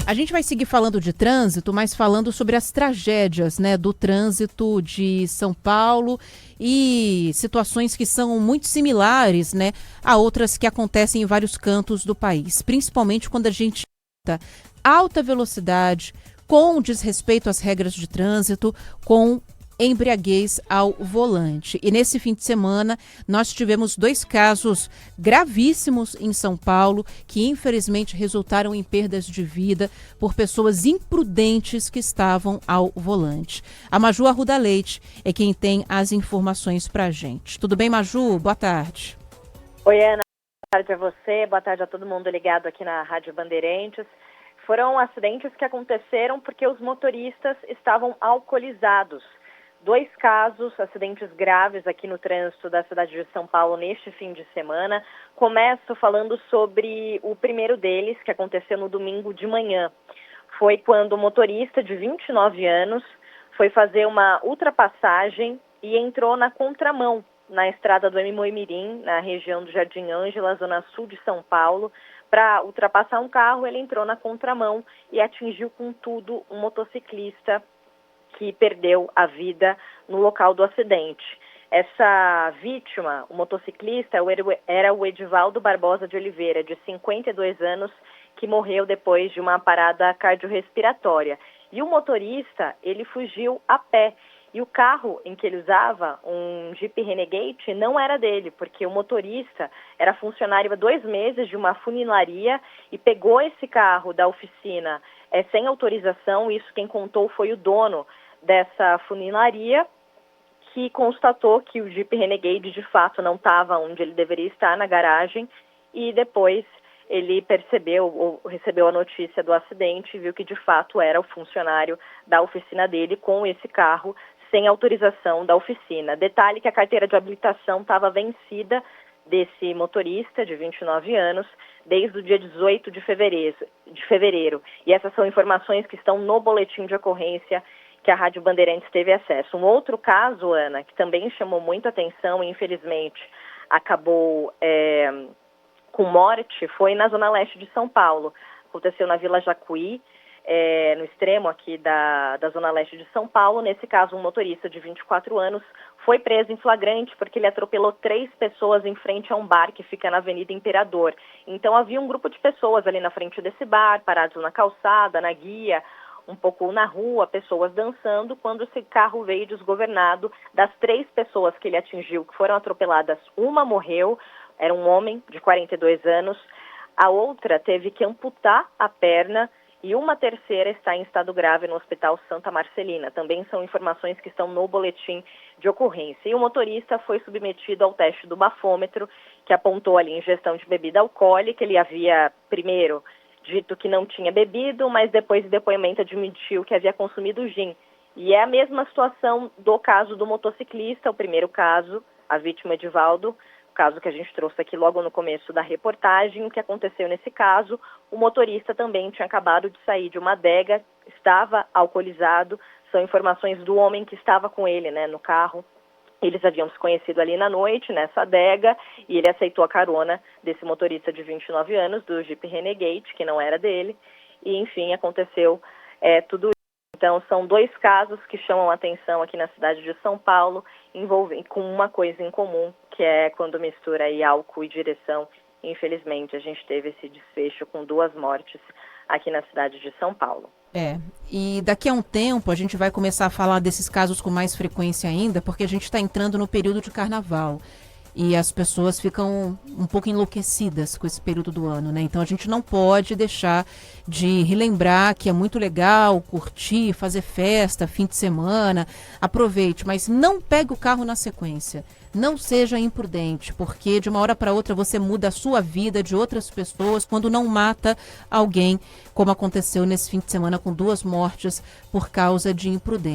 A gente vai seguir falando de trânsito, mas falando sobre as tragédias, né, do trânsito de São Paulo e situações que são muito similares, né, a outras que acontecem em vários cantos do país, principalmente quando a gente tem alta velocidade, com desrespeito às regras de trânsito, com embriaguez ao volante. E nesse fim de semana nós tivemos 2 casos gravíssimos em São Paulo que infelizmente resultaram em perdas de vida por pessoas imprudentes que estavam ao volante. A Maju Arruda Leite é quem tem as informações pra gente. Tudo bem, Maju? Boa tarde. Oi, Ana. Boa tarde a você, boa tarde a todo mundo ligado aqui na Rádio Bandeirantes. Foram acidentes que aconteceram porque os motoristas estavam alcoolizados. 2 casos, acidentes graves aqui no trânsito da cidade de São Paulo neste fim de semana. Começo falando sobre o primeiro deles, que aconteceu no domingo de manhã. Foi quando o motorista de 29 anos foi fazer uma ultrapassagem e entrou na contramão na estrada do Moimirim, na região do Jardim Ângela, zona sul de São Paulo. Para ultrapassar um carro, ele entrou na contramão e atingiu com tudo um motociclista que perdeu a vida no local do acidente. Essa vítima, o motociclista, era o Edivaldo Barbosa de Oliveira, de 52 anos, que morreu depois de uma parada cardiorrespiratória. E o motorista, ele fugiu a pé. E o carro em que ele usava, um Jeep Renegade, não era dele, porque o motorista era funcionário há 2 meses de uma funilaria e pegou esse carro da oficina sem autorização. Isso quem contou foi o dono dessa funilaria, que constatou que o Jeep Renegade de fato não estava onde ele deveria estar, na garagem, e depois ele percebeu ou recebeu a notícia do acidente e viu que de fato era o funcionário da oficina dele com esse carro sem autorização da oficina. Detalhe que a carteira de habilitação estava vencida desse motorista de 29 anos desde o dia 18 de fevereiro. E essas são informações que estão no boletim de ocorrência que a Rádio Bandeirantes teve acesso. Um outro caso, Ana, que também chamou muita atenção e infelizmente acabou com morte, foi na zona leste de São Paulo. Aconteceu na Vila Jacuí, no extremo aqui da zona leste de São Paulo. Nesse caso, um motorista de 24 anos foi preso em flagrante porque ele atropelou 3 pessoas em frente a um bar que fica na Avenida Imperador. Então havia um grupo de pessoas ali na frente desse bar, parados na calçada, na guia, um pouco na rua, pessoas dançando, quando esse carro veio desgovernado. Das 3 pessoas que ele atingiu, que foram atropeladas, uma morreu, era um homem de 42 anos, a outra teve que amputar a perna e uma terceira está em estado grave no Hospital Santa Marcelina. Também são informações que estão no boletim de ocorrência. E o motorista foi submetido ao teste do bafômetro, que apontou ali ingestão de bebida alcoólica. Ele havia, primeiro, dito que não tinha bebido, mas depois de depoimento admitiu que havia consumido gin. E é a mesma situação do caso do motociclista, o primeiro caso, a vítima Edivaldo, o caso que a gente trouxe aqui logo no começo da reportagem. O que aconteceu nesse caso, o motorista também tinha acabado de sair de uma adega, estava alcoolizado, são informações do homem que estava com ele, né, no carro. Eles haviam se conhecido ali na noite, nessa adega, e ele aceitou a carona desse motorista de 29 anos, do Jeep Renegade, que não era dele, e enfim, aconteceu tudo isso. Então, são 2 casos que chamam a atenção aqui na cidade de São Paulo, com uma coisa em comum, que é quando mistura aí álcool e direção. Infelizmente, a gente teve esse desfecho com 2 mortes aqui na cidade de São Paulo. E daqui a um tempo a gente vai começar a falar desses casos com mais frequência ainda, porque a gente está entrando no período de carnaval e as pessoas ficam um pouco enlouquecidas com esse período do ano, né? Então a gente não pode deixar de relembrar que é muito legal curtir, fazer festa, fim de semana, aproveite, mas não pegue o carro na sequência. Não seja imprudente, porque de uma hora para outra você muda a sua vida, de outras pessoas, quando não mata alguém, como aconteceu nesse fim de semana com 2 mortes por causa de imprudência.